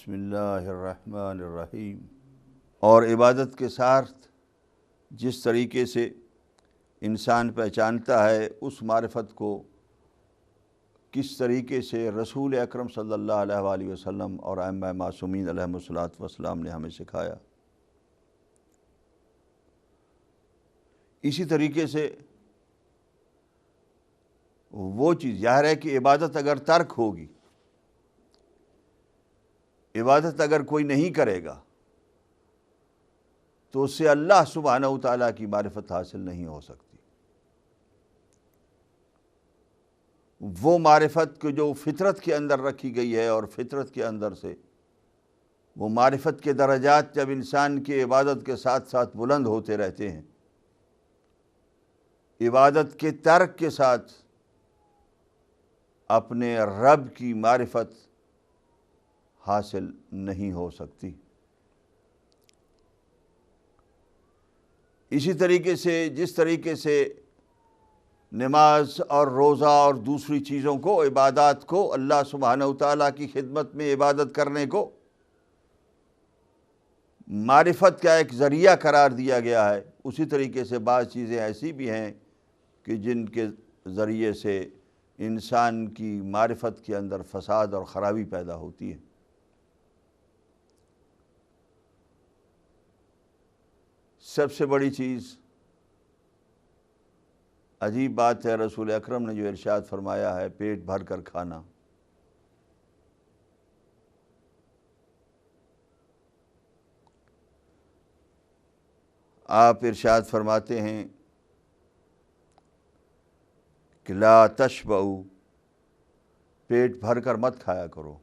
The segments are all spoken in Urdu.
بسم اللہ الرحمن الرحیم۔ اور عبادت کے ساتھ جس طریقے سے انسان پہچانتا ہے اس معرفت کو کس طریقے سے رسول اکرم صلی اللہ علیہ وآلہ وسلم اور ائمہ معصومین علیہم الصلاۃ والسلام نے ہمیں سکھایا، اسی طریقے سے وہ چیز ظاہر ہے کہ عبادت اگر ترک ہوگی، عبادت اگر کوئی نہیں کرے گا تو اس سے اللہ سبحانہ وتعالیٰ کی معرفت حاصل نہیں ہو سکتی۔ وہ معرفت کو جو فطرت کے اندر رکھی گئی ہے، اور فطرت کے اندر سے وہ معرفت کے درجات جب انسان کی عبادت کے ساتھ ساتھ بلند ہوتے رہتے ہیں، عبادت کے ترک کے ساتھ اپنے رب کی معرفت حاصل نہیں ہو سکتی۔ اسی طریقے سے جس طریقے سے نماز اور روزہ اور دوسری چیزوں کو، عبادات کو اللہ سبحانہ وتعالیٰ کی خدمت میں عبادت کرنے کو معرفت کا ایک ذریعہ قرار دیا گیا ہے، اسی طریقے سے بعض چیزیں ایسی بھی ہیں کہ جن کے ذریعے سے انسان کی معرفت کے اندر فساد اور خرابی پیدا ہوتی ہے۔ سب سے بڑی چیز، عجیب بات ہے، رسول اکرم نے جو ارشاد فرمایا ہے پیٹ بھر کر کھانا۔ آپ ارشاد فرماتے ہیں کہ لا تشبعوا، پیٹ بھر کر مت کھایا کرو،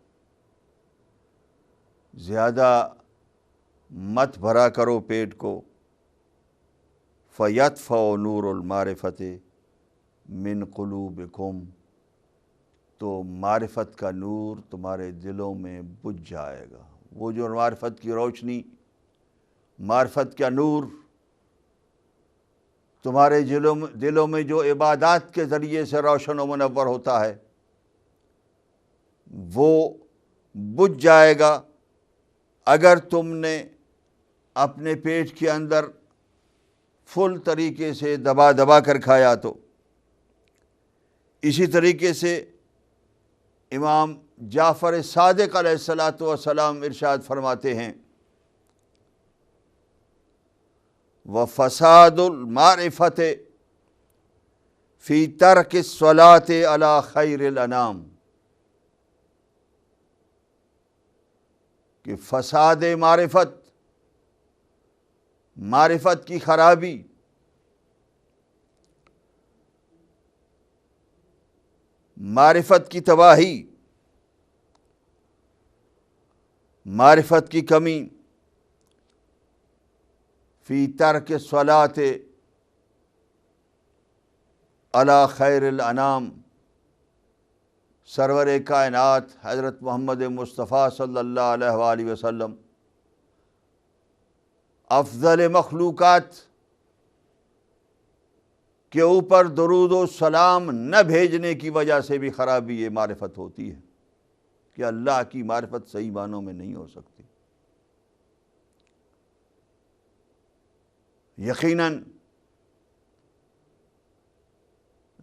زیادہ مت بھرا کرو پیٹ کو۔ فَيَطْفَأُ نُورُ الْمَعْرِفَةِ مِنْ قُلُوبِكُمْ، تو معرفت کا نور تمہارے دلوں میں بجھ جائے گا۔ وہ جو معرفت کی روشنی، معرفت کا نور تمہارے دلوں میں جو عبادات کے ذریعے سے روشن و منور ہوتا ہے، وہ بجھ جائے گا اگر تم نے اپنے پیٹ کے اندر فل طریقے سے دبا دبا کر کھایا تو۔ اسی طریقے سے امام جعفر صادق علیہ السلام ارشاد فرماتے ہیں وَفَسَادُ الْمَعْرِفَةِ فِي تَرْكِ الصَّلَاةِ عَلَى خَيْرِ الْأَنَامِ، کہ فساد معرفت کی خرابی، معرفت کی تباہی، معرفت کی کمی، فی ترک الصلاۃ علی خیر الانام، سرور کائنات حضرت محمد مصطفیٰ صلی اللہ علیہ وآلہ وسلم، افضل مخلوقات کے اوپر درود و سلام نہ بھیجنے کی وجہ سے بھی خرابی یہ معرفت ہوتی ہے کہ اللہ کی معرفت صحیح معنوں میں نہیں ہو سکتی۔ یقیناً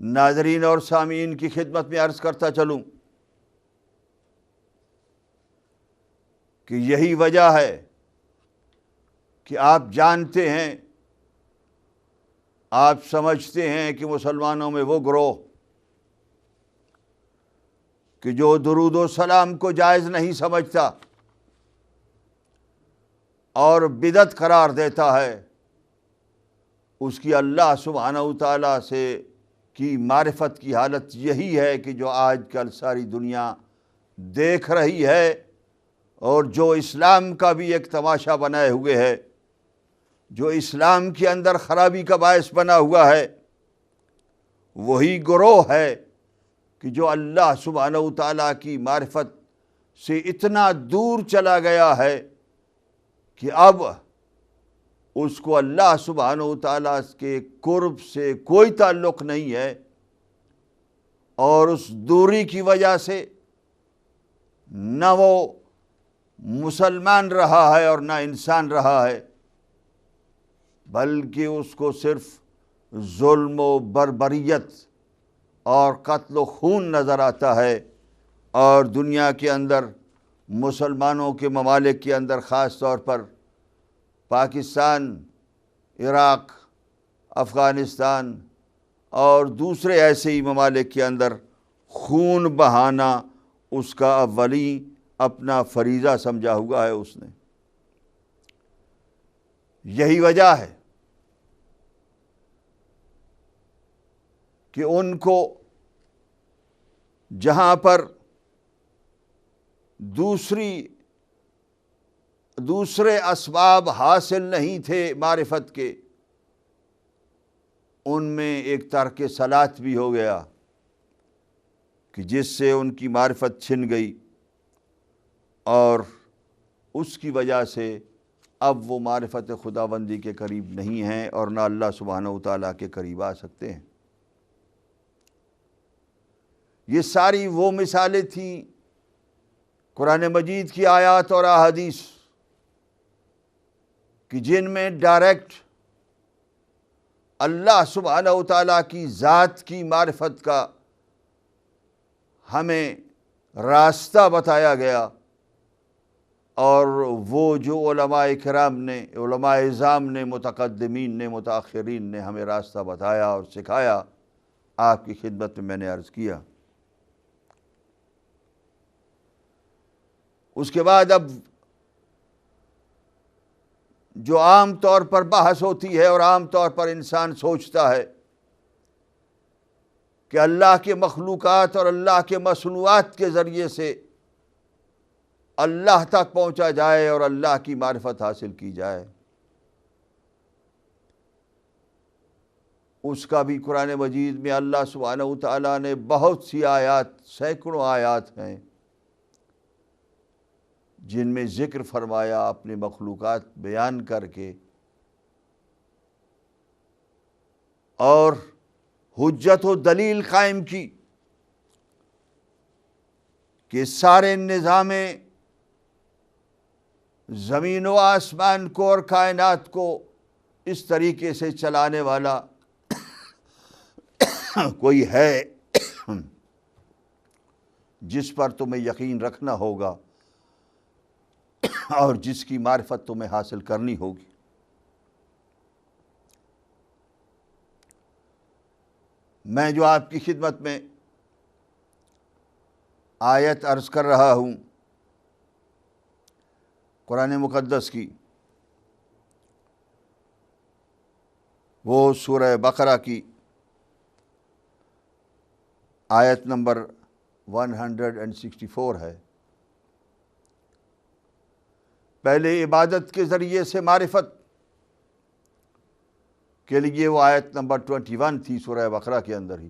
ناظرین اور سامعین کی خدمت میں عرض کرتا چلوں کہ یہی وجہ ہے کہ آپ جانتے ہیں، آپ سمجھتے ہیں کہ مسلمانوں میں وہ گروہ کہ جو درود و سلام کو جائز نہیں سمجھتا اور بدعت قرار دیتا ہے، اس کی اللہ سبحانہ وتعالیٰ سے کی معرفت کی حالت یہی ہے کہ جو آج کل ساری دنیا دیکھ رہی ہے، اور جو اسلام کا بھی ایک تماشا بنائے ہوئے ہے، جو اسلام کے اندر خرابی کا باعث بنا ہوا ہے، وہی گروہ ہے کہ جو اللہ سبحانہ وتعالیٰ کی معرفت سے اتنا دور چلا گیا ہے کہ اب اس کو اللہ سبحانہ وتعالیٰ کے قرب سے کوئی تعلق نہیں ہے، اور اس دوری کی وجہ سے نہ وہ مسلمان رہا ہے اور نہ انسان رہا ہے، بلکہ اس کو صرف ظلم و بربریت اور قتل و خون نظر آتا ہے۔ اور دنیا کے اندر مسلمانوں کے ممالک کے اندر، خاص طور پر پاکستان، عراق، افغانستان اور دوسرے ایسے ہی ممالک کے اندر خون بہانا اس کا اولین اپنا فریضہ سمجھا ہوا ہے اس نے۔ یہی وجہ ہے کہ ان کو جہاں پر دوسرے اسباب حاصل نہیں تھے معرفت کے، ان میں ایک ترک صلاۃ بھی ہو گیا کہ جس سے ان کی معرفت چھن گئی، اور اس کی وجہ سے اب وہ معرفت خداوندی کے قریب نہیں ہیں اور نہ اللہ سبحانہ و تعالیٰ کے قریب آ سکتے ہیں۔ یہ ساری وہ مثالیں تھیں قرآن مجید کی آیات اور احادیث کہ جن میں ڈائریکٹ اللہ سبحانہ و تعالیٰ کی ذات کی معرفت کا ہمیں راستہ بتایا گیا، اور وہ جو علماء کرام نے، علماء اعظام نے، متقدمین نے، متاخرین نے ہمیں راستہ بتایا اور سکھایا، آپ کی خدمت میں نے عرض کیا۔ اس کے بعد اب جو عام طور پر بحث ہوتی ہے اور عام طور پر انسان سوچتا ہے کہ اللہ کے مخلوقات اور اللہ کے مصنوعات کے ذریعے سے اللہ تک پہنچا جائے اور اللہ کی معرفت حاصل کی جائے، اس کا بھی قرآن مجید میں اللہ سبحانہ و تعالیٰ نے بہت سی آیات، سینکڑوں آیات ہیں جن میں ذکر فرمایا، اپنے مخلوقات بیان کر کے، اور حجت و دلیل قائم کی کہ سارے نظام زمین و آسمان کو اور کائنات کو اس طریقے سے چلانے والا کوئی ہے جس پر تمہیں یقین رکھنا ہوگا اور جس کی معرفت تمہیں حاصل کرنی ہوگی۔ میں جو آپ کی خدمت میں آیت عرض کر رہا ہوں قرآن مقدس کی، وہ سورہ بقرہ کی آیت نمبر 164 ہے۔ پہلے عبادت کے ذریعے سے معرفت کے لیے وہ آیت نمبر 21 تھی سورہ بقرہ کے اندر ہی،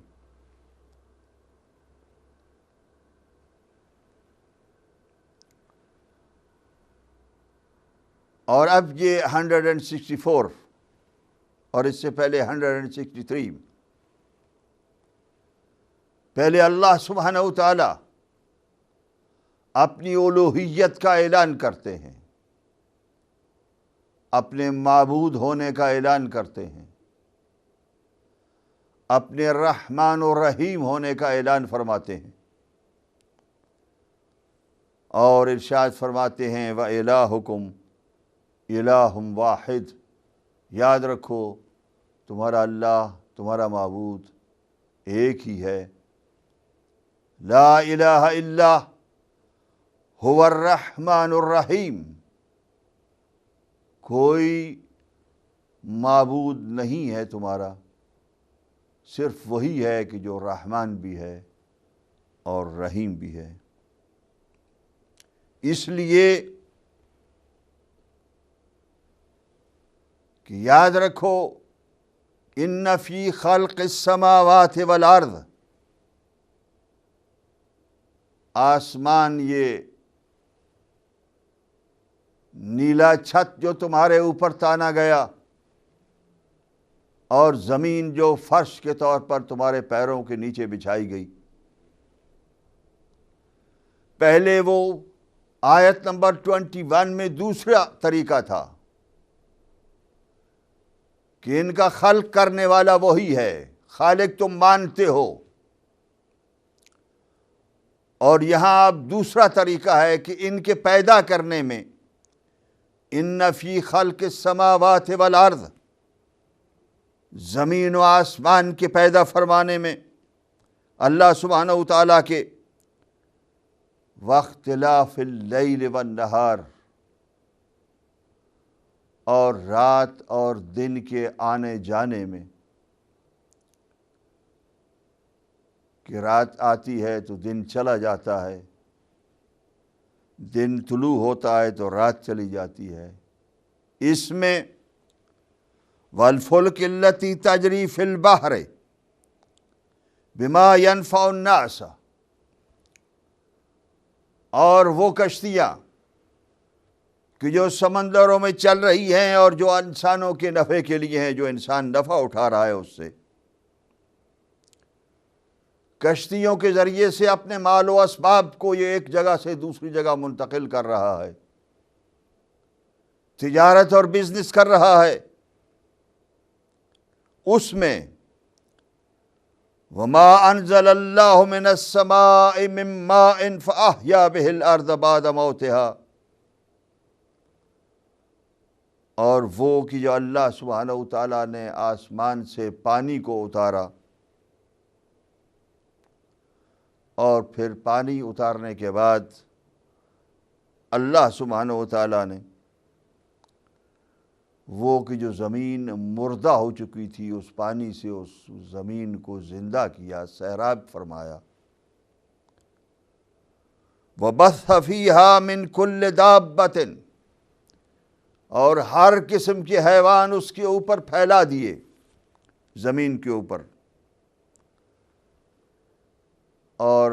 اور اب یہ 164 اور اس سے پہلے 163۔ پہلے اللہ سبحانہ و تعالی اپنی الوہیت کا اعلان کرتے ہیں، اپنے معبود ہونے کا اعلان کرتے ہیں، اپنے رحمان و رحیم ہونے کا اعلان فرماتے ہیں، اور ارشاد فرماتے ہیں وَإِلَٰهُكُمْ إِلَٰهٌ وَاحِدٌ، یاد رکھو تمہارا اللہ، تمہارا معبود ایک ہی ہے، لا الہ الا هو الرحمن الرحیم، کوئی معبود نہیں ہے تمہارا، صرف وہی ہے کہ جو رحمان بھی ہے اور رحیم بھی ہے۔ اس لیے کہ یاد رکھو ان فی خلق السماوات والارض، آسمان یہ نیلا چھت جو تمہارے اوپر تانا گیا اور زمین جو فرش کے طور پر تمہارے پیروں کے نیچے بچھائی گئی، پہلے وہ آیت نمبر 21 میں دوسرا طریقہ تھا کہ ان کا خلق کرنے والا وہی ہے، خالق تم مانتے ہو، اور یہاں اب دوسرا طریقہ ہے کہ ان کے پیدا کرنے میں، ان فی خلق السماوات والارض، زمین و آسمان کے پیدا فرمانے میں، اللہ سبحانہ و تعالیٰ کے، واختلاف اللیل والنہار، اور رات اور دن کے آنے جانے میں، کہ رات آتی ہے تو دن چلا جاتا ہے، دن طلوع ہوتا ہے تو رات چلی جاتی ہے، اس میں والفلک التی تجری فی البحر بما ینفع الناس، اور وہ کشتیاں کہ جو سمندروں میں چل رہی ہیں اور جو انسانوں کے نفع کے لیے ہیں، جو انسان نفع اٹھا رہا ہے اس سے، کشتیوں کے ذریعے سے اپنے مال و اسباب کو یہ ایک جگہ سے دوسری جگہ منتقل کر رہا ہے، تجارت اور بزنس کر رہا ہے، اس میں وما انزل اللہ من السماء من ماء فاحیا به الارض بعد موتها، اور وہ کہ جو اللہ سبحانہ و تعالیٰ نے آسمان سے پانی کو اتارا، اور پھر پانی اتارنے کے بعد اللہ سبحانہ و تعالیٰ نے وہ کہ جو زمین مردہ ہو چکی تھی، اس پانی سے اس زمین کو زندہ کیا، سیراب فرمایا، وَبَثَّ فِيهَا مِن كُلِّ دَابَّةٍ، اور ہر قسم کے حیوان اس کے اوپر پھیلا دیے، زمین کے اوپر، اور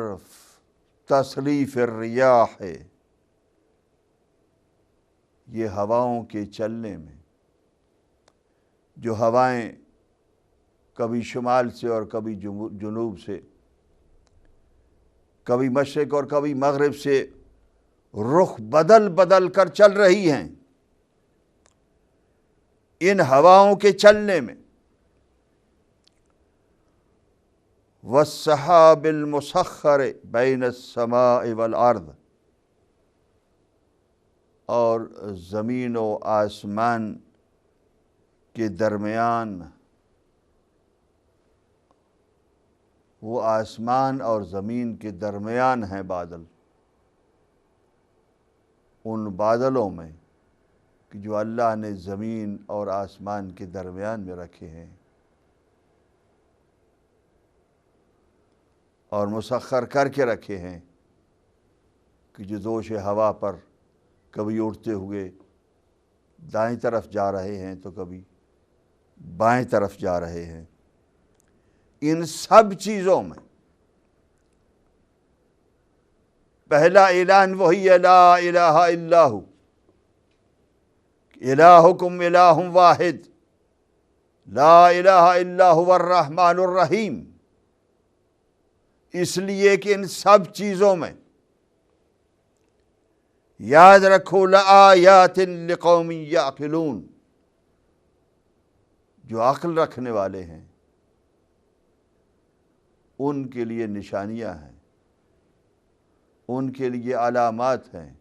تصریف الریاح، یہ ہواؤں کے چلنے میں، جو ہوائیں کبھی شمال سے اور کبھی جنوب سے، کبھی مشرق اور کبھی مغرب سے رخ بدل بدل کر چل رہی ہیں، ان ہواؤں کے چلنے میں، والسحاب المسخر بین السماء والارض، اور زمین و آسمان کے درمیان، وہ آسمان اور زمین کے درمیان ہیں بادل، ان بادلوں میں کہ جو اللہ نے زمین اور آسمان کے درمیان میں رکھے ہیں، اور مسخر کر کے رکھے ہیں، کہ جو دوش ہوا پر کبھی اڑتے ہوئے دائیں طرف جا رہے ہیں تو کبھی بائیں طرف جا رہے ہیں، ان سب چیزوں میں پہلا اعلان وہی ہے، لا الہ الا ہو، الہکم الہ واحد، لا الہ الا هو الرحمن الرحیم، اس لیے کہ ان سب چیزوں میں یاد رکھو لآیات لقوم یعقلون، جو عقل رکھنے والے ہیں ان کے لیے نشانیاں ہیں، ان کے لیے علامات ہیں،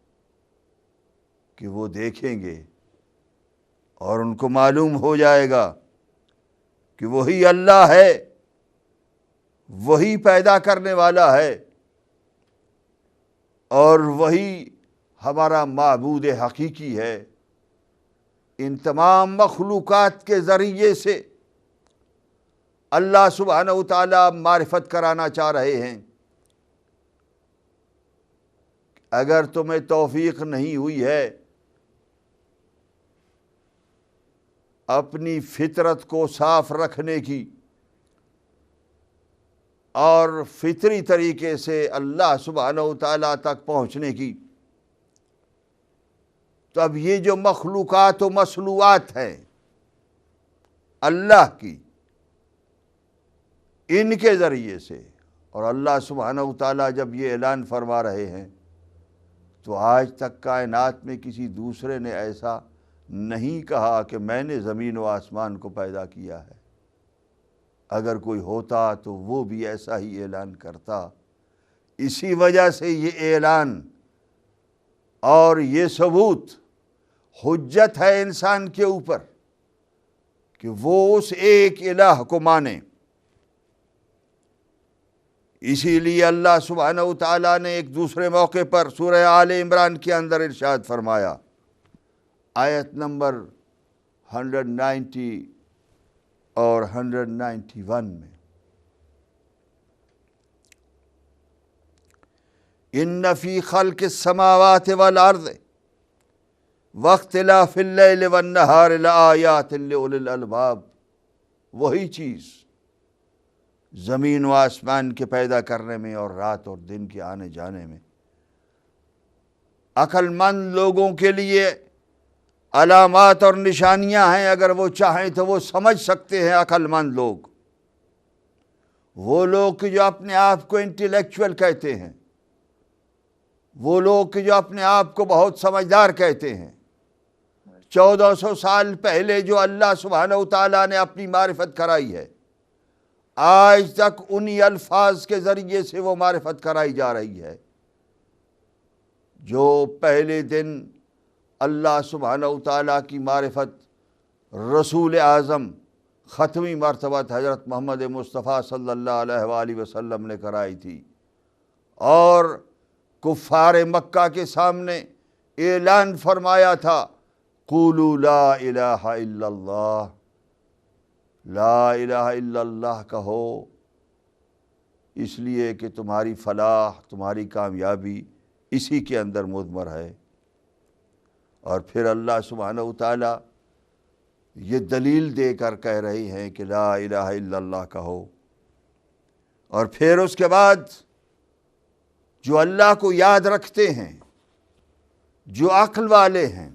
کہ وہ دیکھیں گے اور ان کو معلوم ہو جائے گا کہ وہی اللہ ہے، وہی پیدا کرنے والا ہے، اور وہی ہمارا معبود حقیقی ہے۔ ان تمام مخلوقات کے ذریعے سے اللہ سبحانہ و تعالیٰ معرفت کرانا چاہ رہے ہیں۔ اگر تمہیں توفیق نہیں ہوئی ہے اپنی فطرت کو صاف رکھنے کی اور فطری طریقے سے اللہ سبحانہ و تعالیٰ تک پہنچنے کی، تو اب یہ جو مخلوقات و مصنوعات ہیں اللہ کی، ان کے ذریعے سے، اور اللہ سبحانہ و تعالیٰ جب یہ اعلان فرما رہے ہیں تو آج تک کائنات میں کسی دوسرے نے ایسا نہیں کہا کہ میں نے زمین و آسمان کو پیدا کیا ہے۔ اگر کوئی ہوتا تو وہ بھی ایسا ہی اعلان کرتا۔ اسی وجہ سے یہ اعلان اور یہ ثبوت حجت ہے انسان کے اوپر کہ وہ اس ایک الہ کو مانے۔ اسی لیے اللہ سبحانہ و تعالیٰ نے ایک دوسرے موقع پر سورہ آل عمران کے اندر ارشاد فرمایا، آیت نمبر 190 اور 191 میں، ان فی خلق السماوات والارض واختلاف اللیل والنہار لآیات لأولی الالباب۔ وہی چیز زمین و آسمان کے پیدا کرنے میں اور رات اور دن کے آنے جانے میں عقل مند لوگوں کے لیے علامات اور نشانیاں ہیں۔ اگر وہ چاہیں تو وہ سمجھ سکتے ہیں عقل مند لوگ، وہ لوگ جو اپنے آپ کو انٹلیکچوئل کہتے ہیں، وہ لوگ جو اپنے آپ کو بہت سمجھدار کہتے ہیں۔ 1400 سال پہلے جو اللہ سبحانہ و تعالیٰ نے اپنی معرفت کرائی ہے، آج تک انہی الفاظ کے ذریعے سے وہ معرفت کرائی جا رہی ہے۔ جو پہلے دن اللہ سبحانہ و تعالیٰ کی معرفت رسول اعظم ختمی مرتبہ حضرت محمد مصطفیٰ صلی اللہ علیہ وآلہ وسلم نے کرائی تھی، اور کفار مکہ کے سامنے اعلان فرمایا تھا، قولوا لا الہ الا اللہ، لا الہ الا اللہ کہو، اس لیے کہ تمہاری فلاح، تمہاری کامیابی اسی کے اندر مضمر ہے۔ اور پھر اللہ سبحانہ و تعالیٰ یہ دلیل دے کر کہہ رہے ہیں کہ لا الہ الا اللہ کہو۔ اور پھر اس کے بعد جو اللہ کو یاد رکھتے ہیں، جو عقل والے ہیں،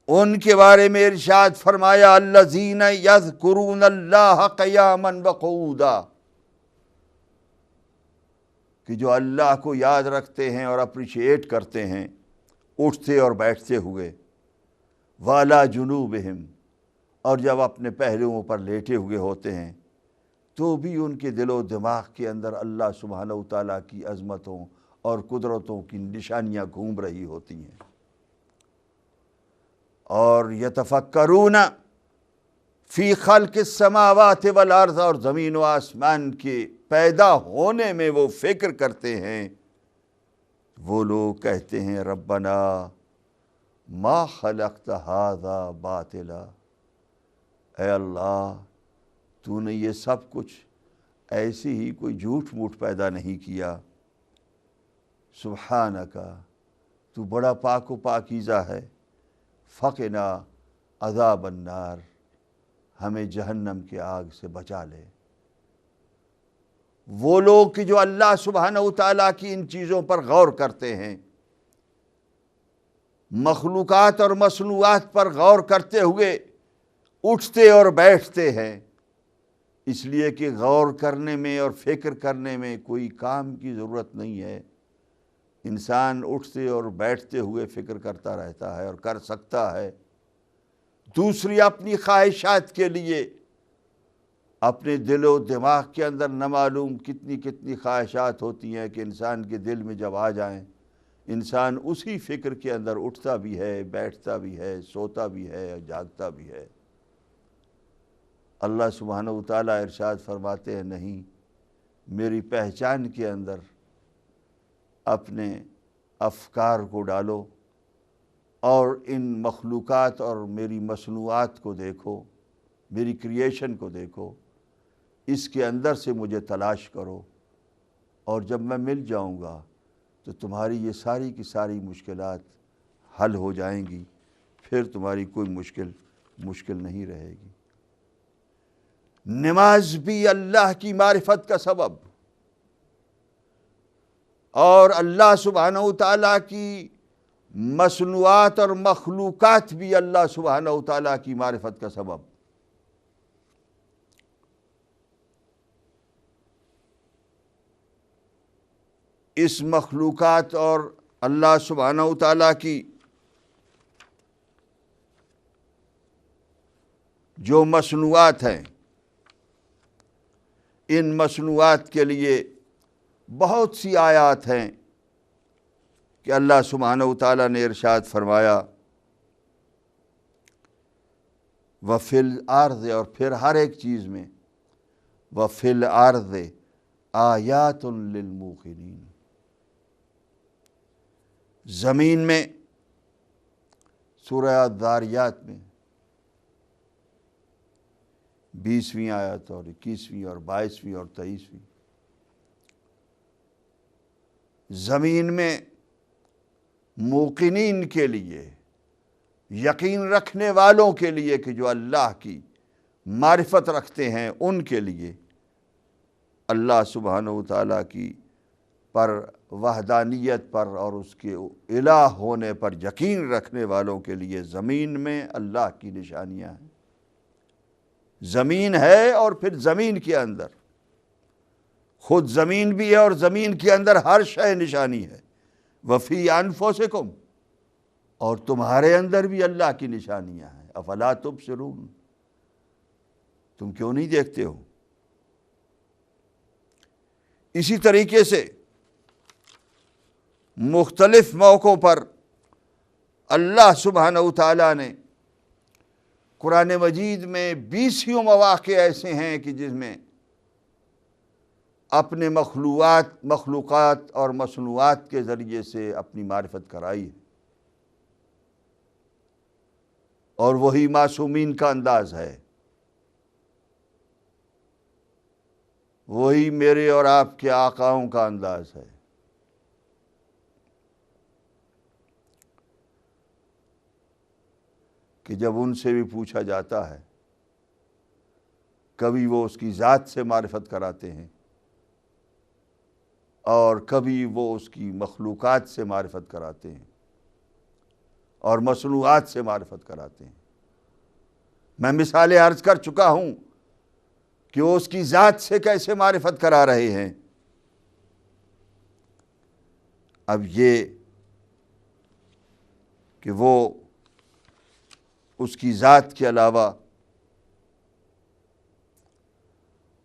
ان کے بارے میں ارشاد فرمایا، الذین یذکرون اللہ قیاما وقعودا، کہ جو اللہ کو یاد رکھتے ہیں اور اپریشیٹ کرتے ہیں اٹھتے اور بیٹھتے ہوئے، وعلی جنوبہم، اور جب اپنے پہلوؤں پر لیٹے ہوئے ہوتے ہیں تو بھی ان کے دل و دماغ کے اندر اللہ سبحانہ و تعالیٰ کی عظمتوں اور قدرتوں کی نشانیاں گھوم رہی ہوتی ہیں۔ اور یتفکرون فی خلق السماوات والارض، اور زمین و آسمان کے پیدا ہونے میں وہ فکر کرتے ہیں۔ وہ لوگ کہتے ہیں، ربنا ما خلقت ھذا باطلا، اے اللہ تو نے یہ سب کچھ ایسی ہی کوئی جھوٹ موٹ پیدا نہیں کیا، سبحانک، تو بڑا پاک و پاکیزہ ہے، فقنا عذاب النار، ہمیں جہنم کے آگ سے بچا لے۔ وہ لوگ کہ جو اللہ سبحانہ و تعالیٰ کی ان چیزوں پر غور کرتے ہیں، مخلوقات اور مصنوعات پر غور کرتے ہوئے اٹھتے اور بیٹھتے ہیں، اس لیے کہ غور کرنے میں اور فکر کرنے میں کوئی کام کی ضرورت نہیں ہے۔ انسان اٹھتے اور بیٹھتے ہوئے فکر کرتا رہتا ہے اور کر سکتا ہے۔ دوسری اپنی خواہشات کے لیے اپنے دل و دماغ کے اندر نہ معلوم کتنی کتنی خواہشات ہوتی ہیں کہ انسان کے دل میں جب آ جائیں، انسان اسی فکر کے اندر اٹھتا بھی ہے، بیٹھتا بھی ہے، سوتا بھی ہے اور جاگتا بھی ہے۔ اللہ سبحانہ و تعالیٰ ارشاد فرماتے ہیں، نہیں، میری پہچان کے اندر اپنے افکار کو ڈالو اور ان مخلوقات اور میری مصنوعات کو دیکھو، میری کریشن کو دیکھو، اس کے اندر سے مجھے تلاش کرو، اور جب میں مل جاؤں گا تو تمہاری یہ ساری کی ساری مشکلات حل ہو جائیں گی، پھر تمہاری کوئی مشکل نہیں رہے گی۔ نماز بھی اللہ کی معرفت کا سبب، اور اللہ سبحانہ و تعالیٰ کی مصنوعات اور مخلوقات بھی اللہ سبحانہ و تعالیٰ کی معرفت کا سبب۔ اس مخلوقات اور اللہ سبحانہ و تعالیٰ کی جو مصنوعات ہیں، ان مصنوعات کے لیے بہت سی آیات ہیں کہ اللہ سبحانہ و تعالیٰ نے ارشاد فرمایا وَفِي الْأَرْضِ، اور پھر ہر ایک چیز میں وَفِي الْأَرْضِ آیاتٌ لِلْمُوقِنِينَ، زمین میں سورہ الذاریات میں 20ویں آیت اور 21ویں اور 22ویں اور 23ویں، زمین میں موقنین کے لیے، یقین رکھنے والوں کے لیے کہ جو اللہ کی معرفت رکھتے ہیں، ان کے لیے اللہ سبحانہ و تعالیٰ کی پر وحدانیت پر اور اس کے الہ ہونے پر یقین رکھنے والوں کے لیے زمین میں اللہ کی نشانیاں ہیں۔ زمین ہے اور پھر زمین کے اندر خود زمین بھی ہے اور زمین کے اندر ہر شے نشانی ہے۔ وفی انفسکم، اور تمہارے اندر بھی اللہ کی نشانیاں ہیں۔ افلا تبصرون، تم کیوں نہیں دیکھتے ہو؟ اسی طریقے سے مختلف موقعوں پر اللہ سبحانہ و تعالیٰ نے قرآن مجید میں 20 مواقع ایسے ہیں کہ جس میں اپنے مخلوقات اور مصنوعات کے ذریعے سے اپنی معرفت کرائی ہے، اور وہی معصومین کا انداز ہے، وہی میرے اور آپ کے آقاؤں کا انداز ہے۔ کہ جب ان سے بھی پوچھا جاتا ہے، کبھی وہ اس کی ذات سے معرفت کراتے ہیں اور کبھی وہ اس کی مخلوقات سے معرفت کراتے ہیں اور مصنوعات سے معرفت کراتے ہیں۔ میں مثالیں عرض کر چکا ہوں کہ وہ اس کی ذات سے کیسے معرفت کرا رہے ہیں۔ اب یہ کہ وہ اس کی ذات کے علاوہ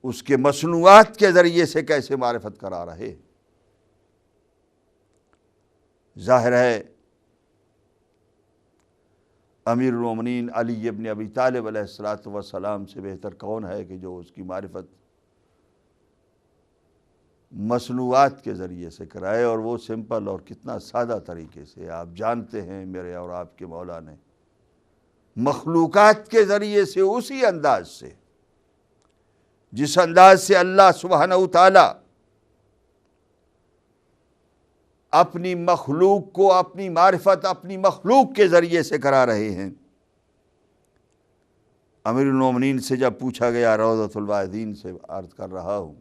اس کے مصنوعات کے ذریعے سے کیسے معرفت کرا رہے، ظاہر ہے امیر المومنین علی ابن ابی طالب علیہ السلام سے بہتر کون ہے کہ جو اس کی معرفت مصنوعات کے ذریعے سے کرائے، اور وہ سمپل اور کتنا سادہ طریقے سے۔ آپ جانتے ہیں میرے اور آپ کے مولا نے مخلوقات کے ذریعے سے اسی انداز سے، جس انداز سے اللہ سبحانہ و تعالی اپنی مخلوق کو اپنی معرفت اپنی مخلوق کے ذریعے سے کرا رہے ہیں۔ امیر المومنین سے جب پوچھا گیا، روضۃ الواعظین سے عرض کر رہا ہوں،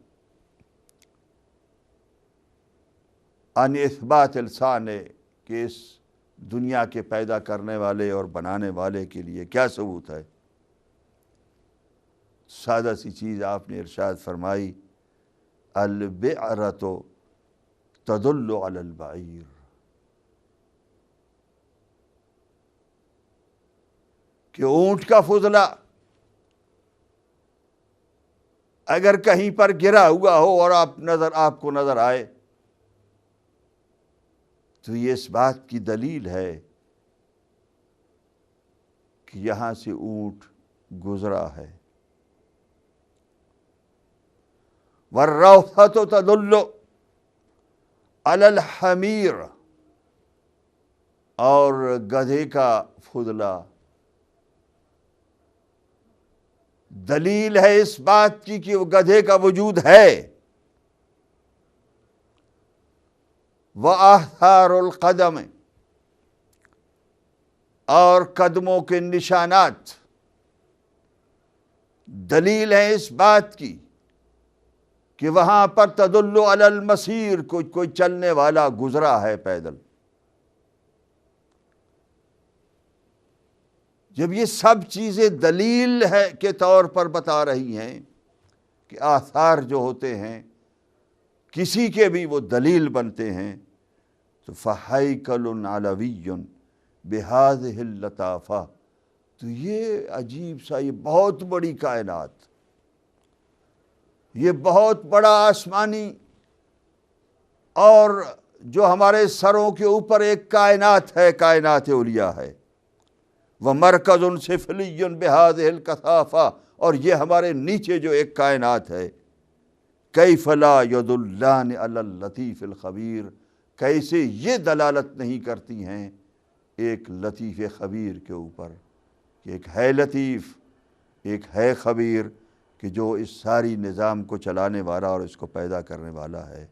ان اثبات السان، کہ اس دنیا کے پیدا کرنے والے اور بنانے والے کے لیے کیا ثبوت ہے؟ سادہ سی چیز آپ نے ارشاد فرمائی، البعرۃ تدل علی البعیر، کہ اونٹ کا فضلہ اگر کہیں پر گرا ہوا ہو اور آپ کو نظر آئے تو یہ اس بات کی دلیل ہے کہ یہاں سے اونٹ گزرا ہے۔ والروثۃ تدل علی الحمیر، اور گدھے کا فضلہ دلیل ہے اس بات کی کہ وہ گدھے کا وجود ہے۔ وآثار القدم، اور قدموں کے نشانات دلیل ہے اس بات کی کہ وہاں پر تدل علی المسیر، کوئی چلنے والا گزرا ہے پیدل۔ جب یہ سب چیزیں دلیل ہے کے طور پر بتا رہی ہیں کہ آثار جو ہوتے ہیں کسی کے بھی وہ دلیل بنتے ہیں، تو فَحَيْكَلٌ عَلَوِيٌّ بِهَذِهِ اللَّطَافَةِ، تو یہ عجیب سا، یہ بہت بڑی کائنات، یہ بہت بڑا آسمانی اور جو ہمارے سروں کے اوپر ایک کائنات ہے، کائنات اولیاء ہے، وَمَرْكَزٌ سِفْلِيٌّ بِهَذِهِ الْكَثَافَةِ، اور یہ ہمارے نیچے جو ایک کائنات ہے، کیف لا یدلان علی اللطیف الخبیر، کیسے یہ دلالت نہیں کرتی ہیں ایک لطیف خبیر کے اوپر، کہ ایک ہے لطیف، ایک ہے خبیر، کہ جو اس ساری نظام کو چلانے والا اور اس کو پیدا کرنے والا ہے۔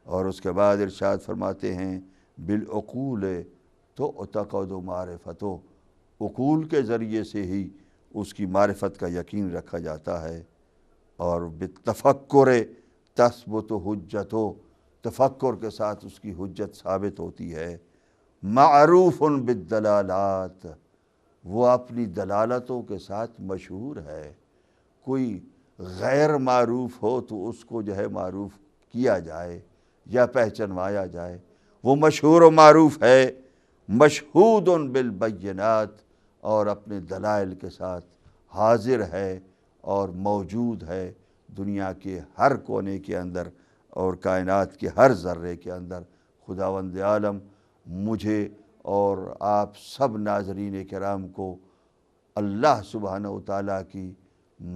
اور اس کے بعد ارشاد فرماتے ہیں بالعقول تو اعتقد معرفتو، عقول کے ذریعے سے ہی اس کی معرفت کا یقین رکھا جاتا ہے، اور بالتفکر تثبت حجتو، تفکر کے ساتھ اس کی حجت ثابت ہوتی ہے۔ معروف بالدلالات، وہ اپنی دلالتوں کے ساتھ مشہور ہے، کوئی غیر معروف ہو تو اس کو جو ہے معروف کیا جائے یا پہچنوایا جائے، وہ مشہور و معروف ہے۔ مشہود بالبینات، اور اپنے دلائل کے ساتھ حاضر ہے اور موجود ہے دنیا کے ہر کونے کے اندر اور کائنات کے ہر ذرے کے اندر۔ خداوند عالم مجھے اور آپ سب ناظرین کرام کو اللہ سبحانہ و تعالیٰ کی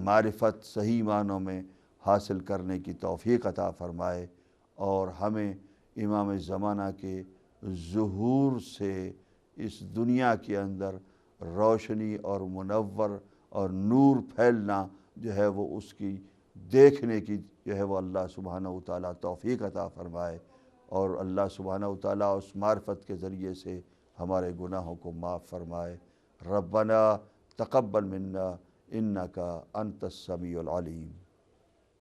معرفت صحیح معنوں میں حاصل کرنے کی توفیق عطا فرمائے، اور ہمیں امام زمانہ کے ظہور سے اس دنیا کے اندر روشنی اور منور اور نور پھیلنا جو ہے وہ اس کی دیکھنے کی جو ہے وہ اللہ سبحانہ و تعالیٰ توفیق عطا فرمائے، اور اللہ سبحانہ و تعالیٰ اس معرفت کے ذریعے سے ہمارے گناہوں کو معاف فرمائے۔ ربنا تقبل منا انک انت السمیع العلیم۔